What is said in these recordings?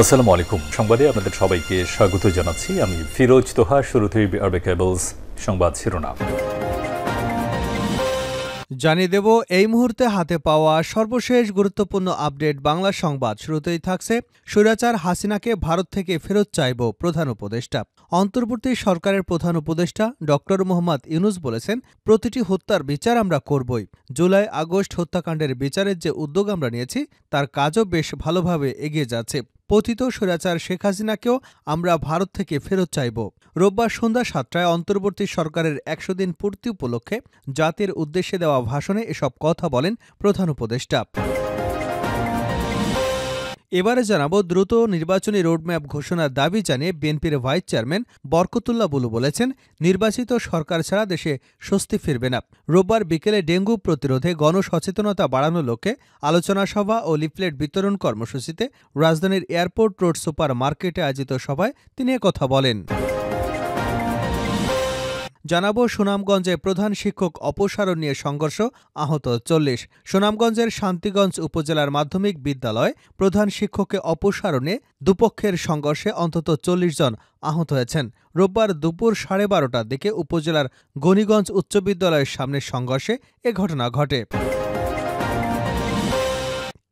আসসালামু আলাইকুম। সংবাদে আপনাদের সবাইকে স্বাগত জানাচ্ছি। আমি ফিরোজ তোহা। শুরুতেই আরবে কেবলস সংবাদ শিরোনাম জানিয়ে দেব এই মুহূর্তে হাতে পাওয়া সর্বশেষ গুরুত্বপূর্ণ আপডেট বাংলা সংবাদ। শুরুতেই থাকছে স্বৈরাচার হাসিনাকে ভারত থেকে ফেরত চাইব প্রধান উপদেষ্টা। অন্তর্বর্তী সরকারের প্রধান উপদেষ্টা ডক্টর মোহাম্মদ ইউনূস বলেছেন, প্রতিটি হত্যার বিচার আমরা করবই। জুলাই আগস্ট হত্যাকাণ্ডের বিচারের যে উদ্যোগ আমরা নিয়েছি তার কাজও বেশ ভালোভাবে এগিয়ে যাচ্ছে। পতিত স্বৈরাচার শেখ হাসিনাকেও আমরা ভারত থেকে ফেরত চাইব। রোববার সন্ধ্যা ৭টায় অন্তর্বর্তী সরকারের ১০০ দিন পূর্তি উপলক্ষে জাতির উদ্দেশ্যে দেওয়া ভাষণে এসব কথা বলেন প্রধান উপদেষ্টা। এবারে জানাবো, দ্রুত নির্বাচনী রোডম্যাপ ঘোষণার দাবি জানিয়ে বিএনপির ভাইস চেয়ারম্যান বরকতুল্লাহ বুলু বলেছেন, নির্বাচিত সরকার ছাড়া দেশে স্বস্তি ফিরবে না। রোববার বিকেলে ডেঙ্গু প্রতিরোধে গণসচেতনতা বাড়ানোর লক্ষ্যে আলোচনা সভা ও লিফলেট বিতরণ কর্মসূচিতে রাজধানীর এয়ারপোর্ট রোড সুপার মার্কেটে আয়োজিত সভায় তিনি একথা বলেন। জানাবো, সুনামগঞ্জে প্রধান শিক্ষক অপসারণ নিয়ে সংঘর্ষ, আহত ৪০। সুনামগঞ্জের শান্তিগঞ্জ উপজেলার মাধ্যমিক বিদ্যালয়ে প্রধান শিক্ষককে অপসারণে দুপক্ষের সংঘর্ষে অন্তত ৪০ জন আহত হয়েছেন। রোববার দুপুর 12:30টার দিকে উপজেলার গণিগঞ্জ উচ্চ বিদ্যালয়ের সামনে সংঘর্ষে এ ঘটনা ঘটে।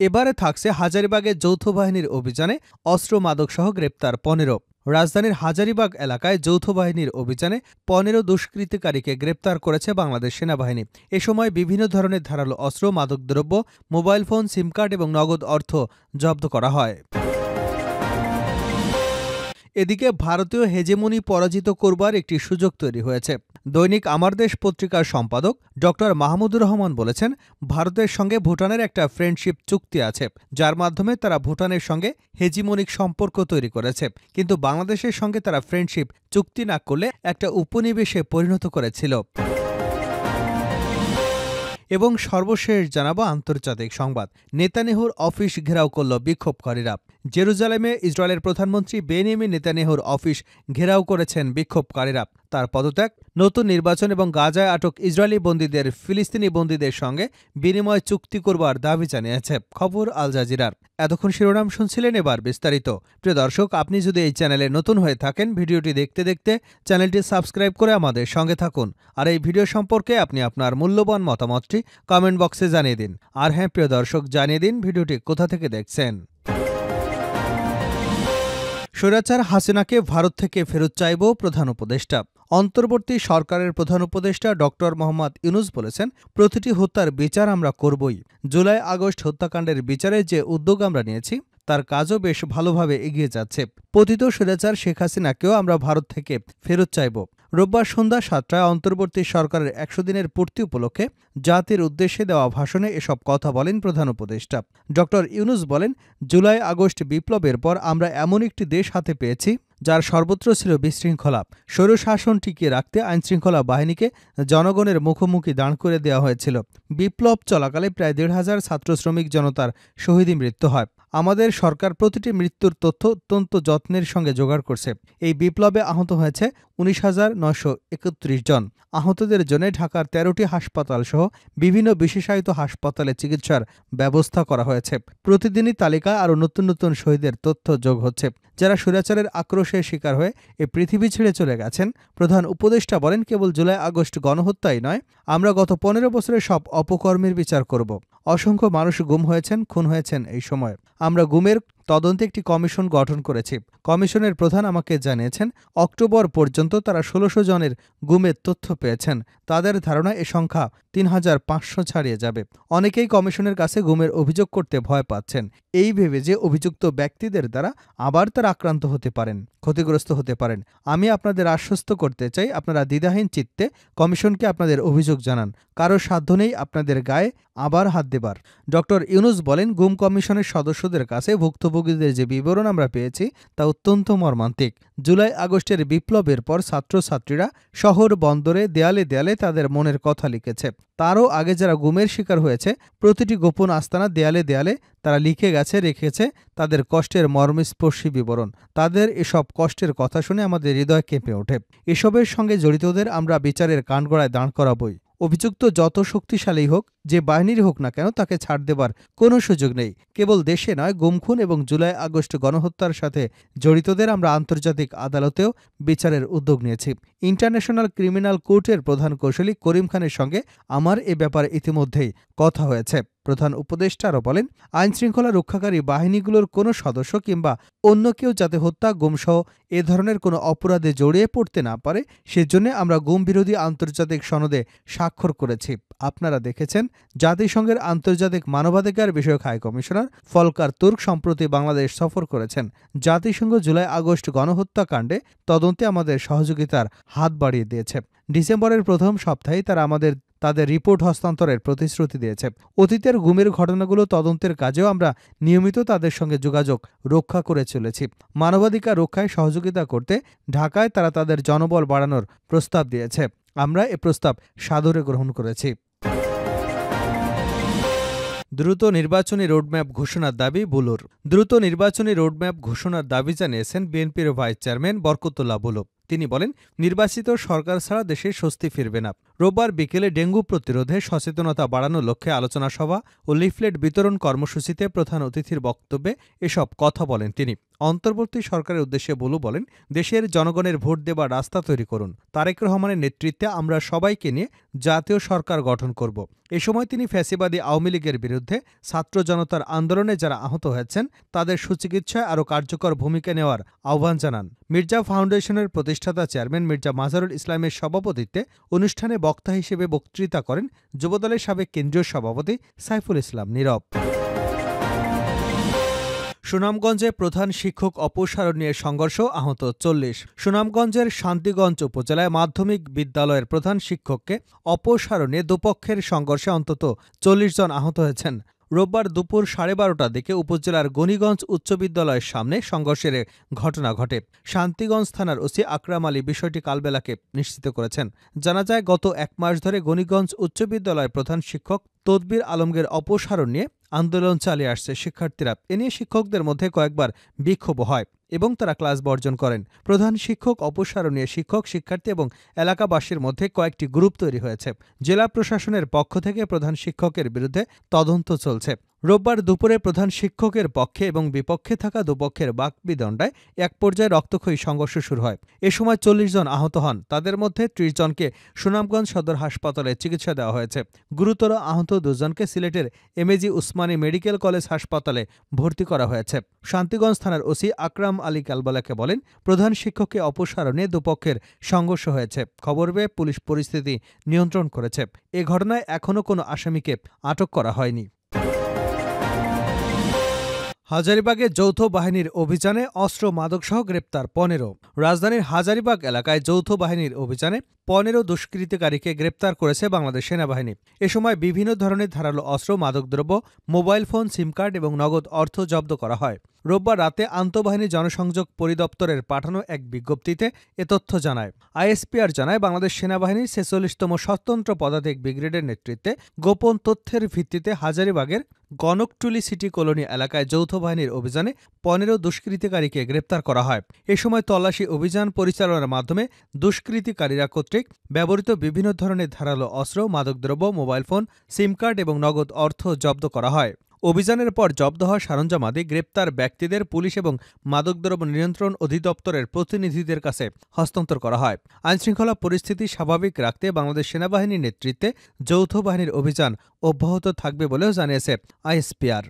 এবারে থাকছে হাজারীবাগে যৌথ বাহিনীর অভিযানে অস্ত্র মাদকসহ গ্রেপ্তার ১৫। রাজধানীর হাজারীবাগ এলাকায় যৌথ বাহিনীর অভিযানে ১৫ দুষ্কৃতিকারীকে গ্রেপ্তার করেছে বাংলাদেশ সেনাবাহিনী। এ সময় বিভিন্ন ধরনের ধারালো অস্ত্র, মাদকদ্রব্য, মোবাইল ফোন, সিম কার্ড এবং নগদ অর্থ জব্দ করা হয়। এদিকে ভারতীয় হেজেমনি পরাজিত করবার একটি সুযোগ তৈরি হয়েছে। দৈনিক আমার দেশ পত্রিকার সম্পাদক ড মাহমুদুর রহমান বলেছেন, ভারতের সঙ্গে ভুটানের একটা ফ্রেন্ডশিপ চুক্তি আছে, যার মাধ্যমে তারা ভুটানের সঙ্গে হেজিমনিক সম্পর্ক তৈরি করেছে, কিন্তু বাংলাদেশের সঙ্গে তারা ফ্রেন্ডশিপ চুক্তি না করলে একটা উপনিবেশে পরিণত করেছিল। এবং সর্বশেষ জানাবো আন্তর্জাতিক সংবাদ। নেতানিয়াহুর অফিস ঘেরাও করল বিক্ষোভকারীরা। জেরুজালেমে ইসরায়েলের প্রধানমন্ত্রী বেনিয়ামিন নেতানিয়াহুর অফিস ঘেরাও করেছেন বিক্ষোভকারীরা। তার পদত্যাগ, নতুন নির্বাচন এবং গাজায় আটক ইসরায়েলি বন্দীদের ফিলিস্তিনি বন্দীদের সঙ্গে বিনিময় চুক্তি করবার দাবি জানিয়েছে। খবর আল জাজিরার। এতক্ষণ শিরোনাম শুনছিলেন, এবার বিস্তারিত। প্রিয় দর্শক, আপনি যদি এই চ্যানেলে নতুন হয়ে থাকেন, ভিডিওটি দেখতে দেখতে চ্যানেলটি সাবস্ক্রাইব করে আমাদের সঙ্গে থাকুন। আর এই ভিডিও সম্পর্কে আপনি আপনার মূল্যবান মতামতটি কমেন্ট বক্সে জানিয়ে দিন। আর হ্যাঁ প্রিয় দর্শক, জানিয়ে দিন ভিডিওটি কোথা থেকে দেখছেন। স্বৈরাচার হাসিনাকে ভারত থেকে ফেরত চাইব প্রধান উপদেষ্টা। অন্তর্বর্তী সরকারের প্রধান উপদেষ্টা ডক্টর মোহাম্মদ ইউনূস বলেছেন, প্রতিটি হত্যার বিচার আমরা করবই। জুলাই আগস্ট হত্যাকাণ্ডের বিচারে যে উদ্যোগ আমরা নিয়েছি তার কাজও বেশ ভালোভাবে এগিয়ে যাচ্ছে। পতিত স্বৈরাচার শেখ হাসিনাকেও আমরা ভারত থেকে ফেরত চাইব। রোববার সন্ধ্যা ৭টায় অন্তর্বর্তী সরকারের ১০০ দিনের পূর্তি উপলক্ষে জাতির উদ্দেশ্যে দেওয়া ভাষণে এসব কথা বলেন প্রধান উপদেষ্টা। ড ইউনূস বলেন, জুলাই আগস্ট বিপ্লবের পর আমরা এমন একটি দেশ হাতে পেয়েছি যার সর্বত্র ছিল বিশৃঙ্খলা। স্বৈরশাসন টিকিয়ে রাখতে আইনশৃঙ্খলা বাহিনীকে জনগণের মুখোমুখি দাঁড় করে দেওয়া হয়েছিল। বিপ্লব চলাকালে প্রায় ১৫০০ ছাত্র শ্রমিক জনতার শহীদী মৃত্যু হয়। আমাদের সরকার প্রতিটি মৃত্যুর তথ্য অত্যন্ত যত্নের সঙ্গে জোগাড় করছে। এই বিপ্লবে আহত হয়েছে ১৯,৯৩১ জন। আহতদের জন্য ঢাকার ১৩টি হাসপাতাল সহ বিভিন্ন বিশেষায়িত হাসপাতালে চিকিৎসার ব্যবস্থা করা হয়েছে। প্রতিদিনই তালিকায় আরও নতুন নতুন শহীদের তথ্য যোগ হচ্ছে, যারা স্বৈরাচারের আক্রোশের শিকার হয়ে এ পৃথিবী ছেড়ে চলে গেছেন। প্রধান উপদেষ্টা বলেন, কেবল জুলাই আগস্ট গণহত্যাই নয়, আমরা গত ১৫ বছরের সব অপকর্মের বিচার করব। অসংখ্য মানুষ গুম হয়েছেন, খুন হয়েছেন। এই সময় আমরা গুমের তদন্তে একটি কমিশন গঠন করেছি। কমিশনের প্রধান আমাকে জানিয়েছেন, অক্টোবর পর্যন্ত তারা ১৬০০ জনের গুমের তথ্য পেয়েছেন। তাদের ধারণা এ সংখ্যা ৩৫০০ ছাড়িয়ে যাবে। অনেকেই কমিশনের কাছে গুমের অভিযোগ করতে ভয় পাচ্ছেন, এই ভেবে যে অভিযুক্ত ব্যক্তিদের দ্বারা আবার তারা আক্রান্ত হতে পারেন, ক্ষতিগ্রস্ত হতে পারেন। আমি আপনাদের আশ্বস্ত করতে চাই, আপনারা দ্বিধাহীন চিত্তে কমিশনকে আপনাদের অভিযোগ জানান। কারো সাধ্য নেই আপনাদের গায়ে আবার হাত দেবার। ড ইউনূস বলেন, গুম কমিশনের সদস্যদের কাছে ভুক্তভোগীদের যে বিবরণ আমরা পেয়েছি তা অত্যন্ত মর্মান্তিক। জুলাই আগস্টের বিপ্লবের পর ছাত্রছাত্রীরা শহর বন্দরে দেয়ালে দেয়ালে তাদের মনের কথা লিখেছে। তারও আগে যারা গুমের শিকার হয়েছে, প্রতিটি গোপন আস্তানা দেয়ালে দেয়ালে তারা লিখে গেছে, রেখেছে তাদের কষ্টের মর্মস্পর্শী বিবরণ। তাদের এসব কষ্টের কথা শুনে আমাদের হৃদয় কেঁপে ওঠে। এসবের সঙ্গে জড়িতদের আমরা বিচারের কাঠগড়ায় দাঁড় করাবই। অভিযুক্ত যত শক্তিশালী হোক, যে বাহিনীর হোক না কেন তাকে ছাড় দেবার কোনো সুযোগ নেই। কেবল দেশে নয়, গুম-খুন এবং জুলাই আগস্ট গণহত্যার সাথে জড়িতদের আমরা আন্তর্জাতিক আদালতেও বিচারের উদ্যোগ নিয়েছি। ইন্টারন্যাশনাল ক্রিমিনাল কোর্টের প্রধান কৌঁসুলি করিম খানের সঙ্গে আমার এ ব্যাপারে ইতিমধ্যেই কথা হয়েছে। প্রধান উপদেষ্টা আরও বলেন, আইনশৃঙ্খলা রক্ষাকারী বাহিনীগুলোর কোনো সদস্য কিংবা অন্য কেউ যাতে হত্যা, গুমসহ এ ধরনের কোনো অপরাধে জড়িয়ে পড়তে না পারে সেজন্য আমরা গুম বিরোধী আন্তর্জাতিক সনদে স্বাক্ষর করেছি। আপনারা দেখেছেন, জাতিসংঘের আন্তর্জাতিক মানবাধিকার বিষয়ক হাই কমিশনার ফলকার তুর্ক সম্প্রতি বাংলাদেশ সফর করেছেন। জাতিসংঘ জুলাই আগস্ট গণহত্যাকাণ্ডে তদন্তে আমাদের সহযোগিতার হাত বাড়িয়ে দিয়েছে। ডিসেম্বরের প্রথম সপ্তাহেই তারা তাদের রিপোর্ট হস্তান্তরের প্রতিশ্রুতি দিয়েছে। অতীতের গুমের ঘটনাগুলো তদন্তের কাজেও আমরা নিয়মিত তাদের সঙ্গে যোগাযোগ রক্ষা করে চলেছি। মানবাধিকার রক্ষায় সহযোগিতা করতে ঢাকায় তারা তাদের জনবল বাড়ানোর প্রস্তাব দিয়েছে। আমরা এ প্রস্তাব সাদরে গ্রহণ করেছি। দ্রুত নির্বাচনী রোডম্যাপ ঘোষণার দাবি বুলুর। দ্রুত নির্বাচনী রোডম্যাপ ঘোষণার দাবি জানিয়েছেন বিএনপির ভাইস চেয়ারম্যান বরকতুল্লাহ বুলু। তিনি বলেন, নির্বাচিত সরকার ছাড়া দেশে স্বস্তি ফিরবে না। রোববার বিকেলে ডেঙ্গু প্রতিরোধে সচেতনতা বাড়ানোর লক্ষ্যে আলোচনা সভা ও লিফলেট বিতরণ কর্মসূচিতে প্রধান অতিথির বক্তব্যে এসব কথা বলেন তিনি। অন্তর্বর্তী সরকারের উদ্দেশ্যে বুলু বলেন, দেশের জনগণের ভোট দেবার রাস্তা তৈরি করুন। তারেক রহমানের নেতৃত্বে আমরা সবাইকে নিয়ে জাতীয় সরকার গঠন করব। এ সময় তিনি ফ্যাসিবাদী আওয়ামী লীগের বিরুদ্ধে ছাত্র জনতার আন্দোলনে যারা আহত হয়েছেন তাদের সুচিকিৎসায় আরও কার্যকর ভূমিকা নেওয়ার আহ্বান জানান। মির্জা ফাউন্ডেশনের প্রতিষ্ঠাতা চেয়ারম্যান মির্জা মাজারুল ইসলামের সভাপতিত্বে অনুষ্ঠানে বক্তা হিসেবে বক্তৃতা করেন যুবদলের সাবেক কেন্দ্রীয় সভাপতি সাইফুল ইসলাম নীরব। সুনামগঞ্জে প্রধান শিক্ষক অপসারণ নিয়ে সংঘর্ষ, আহত 40। সুনামগঞ্জের শান্তিগঞ্জ উপজেলায় মাধ্যমিক বিদ্যালয়ের প্রধান শিক্ষককে অপসারণে দুপক্ষের সংঘর্ষে অন্তত 40 জন আহত হয়েছেন। রোববার দুপুর 12:30টার দিকে উপজেলার গণিগঞ্জ উচ্চ বিদ্যালয়ের সামনে সংঘর্ষের ঘটনা ঘটে। শান্তিগঞ্জ থানার ওসি আকরাম আলী বিষয়টি কালবেলাকে নিশ্চিত করেছেন। জানা যায়, গত 1 মাস ধরে গণিগঞ্জ উচ্চ বিদ্যালয়ের প্রধান শিক্ষক তদবির আলমগীর অপসারণ নিয়ে আন্দোলন চালিয়ে আসছে শিক্ষার্থীরা। এ নিয়ে শিক্ষকদের মধ্যে কয়েকবার বিক্ষোভ হয় এবং তারা ক্লাস বর্জন করেন। প্রধান শিক্ষক অপসারণ নিয়ে শিক্ষক, শিক্ষার্থী এবং এলাকাবাসীর মধ্যে কয়েকটি গ্রুপ তৈরি হয়েছে। জেলা প্রশাসনের পক্ষ থেকে প্রধান শিক্ষকের বিরুদ্ধে তদন্ত চলছে। রোববার দুপুরে প্রধান শিক্ষকের পক্ষে এবং বিপক্ষে থাকা দুপক্ষের বাকবিতণ্ডায় এক পর্যায়ে রক্তক্ষয়ী সংঘর্ষ শুরু হয়। এ সময় 40 জন আহত হন। তাদের মধ্যে 30 জনকে সুনামগঞ্জ সদর হাসপাতালে চিকিৎসা দেওয়া হয়েছে। গুরুতর আহত 2 জনকে সিলেটের এমএজি উসমানী মেডিকেল কলেজ হাসপাতালে ভর্তি করা হয়েছে। শান্তিগঞ্জ থানার ওসি আকরাম আলী কালবেলাকে বলেন, প্রধান শিক্ষককে অপসারণে দুপক্ষের সংঘর্ষ হয়েছে। খবর পেয়ে পুলিশ পরিস্থিতি নিয়ন্ত্রণ করেছে। এ ঘটনায় এখনও কোনো আসামিকে আটক করা হয়নি। হাজারীবাগে যৌথ বাহিনীর অভিযানে অস্ত্র মাদকসহ গ্রেপ্তার 15। রাজধানীর হাজারীবাগ এলাকায় যৌথ বাহিনীর অভিযানে 15 দুষ্কৃতিকারীকে গ্রেপ্তার করেছে বাংলাদেশ সেনাবাহিনী। এ সময় বিভিন্ন ধরনের ধারালো অস্ত্র, মাদকদ্রব্য, মোবাইল ফোন, সিম কার্ড এবং নগদ অর্থ জব্দ করা হয়। রোববার রাতে আন্তঃবাহিনী জনসংযোগ পরিদপ্তরের পাঠানো এক বিজ্ঞপ্তিতে এ তথ্য জানায়। আইএসপিআর জানায়, বাংলাদেশ সেনাবাহিনীর 46তম স্বতন্ত্র পদাতিক ব্রিগেডের নেতৃত্বে গোপন তথ্যের ভিত্তিতে হাজারীবাগের গণকটুলি সিটি কলোনি এলাকায় যৌথ বাহিনীর অভিযানে 15 দুষ্কৃতিকারীকে গ্রেপ্তার করা হয়। এ সময় তল্লাশি অভিযান পরিচালনার মাধ্যমে দুষ্কৃতিকারীরা কর্তৃক ব্যবহৃত বিভিন্ন ধরনের ধারালো অস্ত্র, মাদকদ্রব্য, মোবাইল ফোন, সিম কার্ড এবং নগদ অর্থ জব্দ করা হয়। অভিযানের পর জব্দ হওয়া সরঞ্জামাদি গ্রেপ্তার ব্যক্তিদের পুলিশ এবং মাদকদ্রব্য নিয়ন্ত্রণ অধিদপ্তরের প্রতিনিধিদের কাছে হস্তান্তর করা হয়। আইনশৃঙ্খলা পরিস্থিতি স্বাভাবিক রাখতে বাংলাদেশ সেনাবাহিনীর নেতৃত্বে যৌথ বাহিনীর অভিযান অব্যাহত থাকবে বলেও জানিয়েছে আইএসপিআর।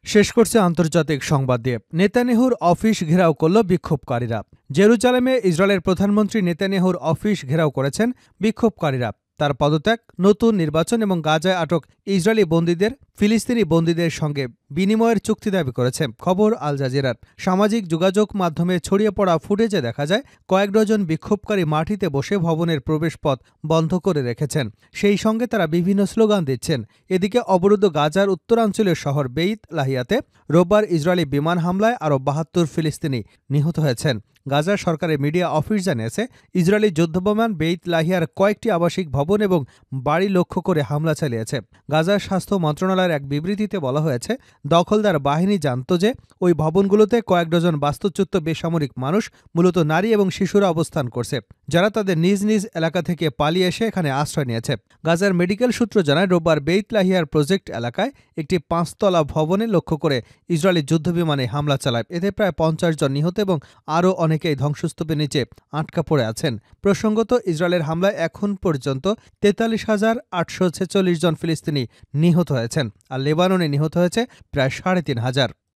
শেষ করছে আন্তর্জাতিক সংবাদ দিয়ে। নেতানিয়াহুর অফিস ঘেরাও করল বিক্ষোভকারীরা। জেরুজালেমে ইসরায়েলের প্রধানমন্ত্রী নেতানিয়াহুর অফিস ঘেরাও করেছেন বিক্ষোভকারীরা। তার পদত্যাগ, নতুন নির্বাচন এবং গাজায় আটক ইসরায়েলি বন্দীদের ফিলিস্তিনি বন্দীদের সঙ্গে বিনিময়ের চুক্তি দাবি করেছে। খবর আল জাজিরার। সামাজিক যোগাযোগ মাধ্যমে ছড়িয়ে পড়া ফুটেজে দেখা যায়, কয়েক ডজন বিক্ষোভকারী মাটিতে বসে ভবনের প্রবেশপথ বন্ধ করে রেখেছেন। সেই সঙ্গে তারা বিভিন্ন স্লোগান দিচ্ছেন। এদিকে অবরুদ্ধ গাজার উত্তরাঞ্চলীয় শহর বেইত লাহিয়াতে রোববার ইসরায়েলি বিমান হামলায় আরও 72 ফিলিস্তিনি নিহত হয়েছেন। গাজার সরকারের মিডিয়া অফিস জানিয়েছে, ইসরায়েলি যুদ্ধবিমান বেইত লাহিয়ার কয়েকটি আবাসিক ভবন এবং বাড়ি লক্ষ্য করে হামলা চালিয়েছে। গাজার স্বাস্থ্য মন্ত্রণালয়ের এক বিবৃতিতে বলা হয়েছে, দখলদার বাহিনী জানত যে ওই ভবনগুলোতে কয়েক ডজন বাস্তুচ্যুত বেসামরিক মানুষ, মূলত নারী এবং শিশুরা অবস্থান করছে, যারা তাদের নিজ নিজ এলাকা থেকে পালিয়ে এসে এখানে আশ্রয় নিয়েছে। গাজার মেডিকেল সূত্র জানায়, রোববার বেইত লাহিয়ার প্রজেক্ট এলাকায় একটি 5তলা ভবনে লক্ষ্য করে ইসরায়েলি যুদ্ধবিমানে হামলা চালায়। এতে প্রায় 50 জন নিহত এবং আরও অনেকেই ধ্বংসস্তূপের নিচে আটকা পড়ে আছেন। প্রসঙ্গত, ইসরায়েলের হামলায় এখন পর্যন্ত 43,846 জন ফিলিস্তিনি নিহত হয়েছেন, আর লেবাননে নিহত হয়েছে প্রায় 3,500।